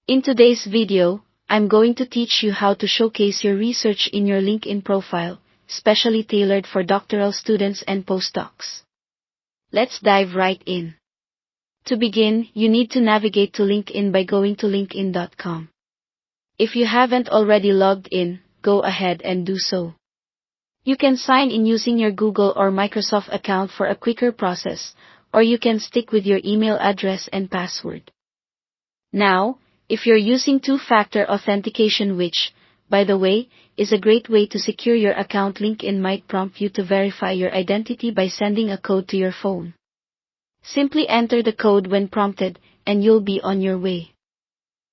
In today's video, I'm going to teach you how to showcase your research in your LinkedIn profile, specially tailored for doctoral students and postdocs. Let's dive right in. To begin, you need to navigate to LinkedIn by going to linkedin.com. If you haven't already logged in, go ahead and do so. You can sign in using your Google or Microsoft account for a quicker process, or you can stick with your email address and password. Now, if you're using two-factor authentication, which, by the way, is a great way to secure your account, LinkedIn might prompt you to verify your identity by sending a code to your phone. Simply enter the code when prompted, and you'll be on your way.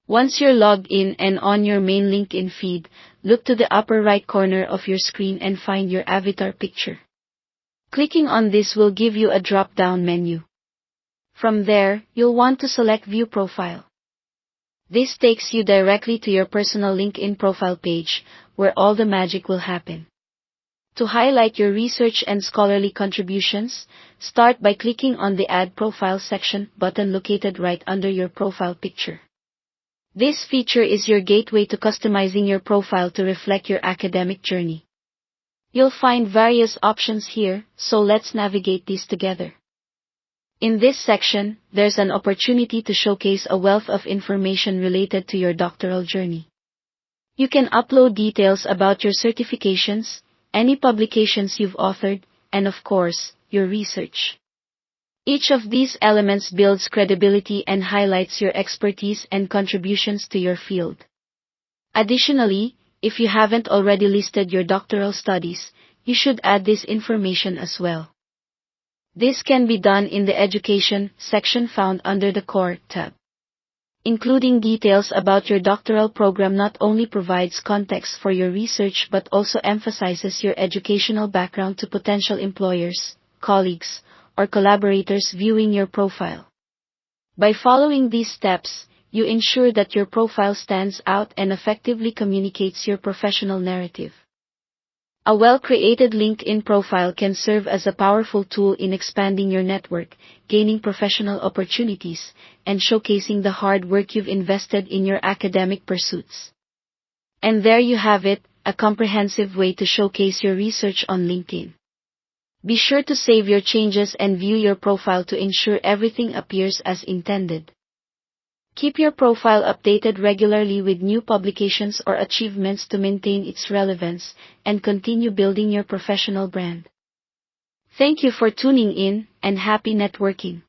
Once you're logged in and on your main LinkedIn feed, look to the upper right corner of your screen and find your avatar picture. Clicking on this will give you a drop-down menu. From there, you'll want to select View Profile. This takes you directly to your personal LinkedIn profile page, where all the magic will happen. To highlight your research and scholarly contributions, start by clicking on the Add Profile section button located right under your profile picture. This feature is your gateway to customizing your profile to reflect your academic journey. You'll find various options here, so let's navigate these together. In this section, there's an opportunity to showcase a wealth of information related to your doctoral journey. You can upload details about your certifications, any publications you've authored, and of course, your research. Each of these elements builds credibility and highlights your expertise and contributions to your field. Additionally, if you haven't already listed your doctoral studies, you should add this information as well. This can be done in the Education section found under the Core tab. Including details about your doctoral program not only provides context for your research but also emphasizes your educational background to potential employers, colleagues, or collaborators viewing your profile. By following these steps, you ensure that your profile stands out and effectively communicates your professional narrative. A well-created LinkedIn profile can serve as a powerful tool in expanding your network, gaining professional opportunities, and showcasing the hard work you've invested in your academic pursuits. And there you have it, a comprehensive way to showcase your research on LinkedIn. Be sure to save your changes and view your profile to ensure everything appears as intended. Keep your profile updated regularly with new publications or achievements to maintain its relevance and continue building your professional brand. Thank you for tuning in, and happy networking.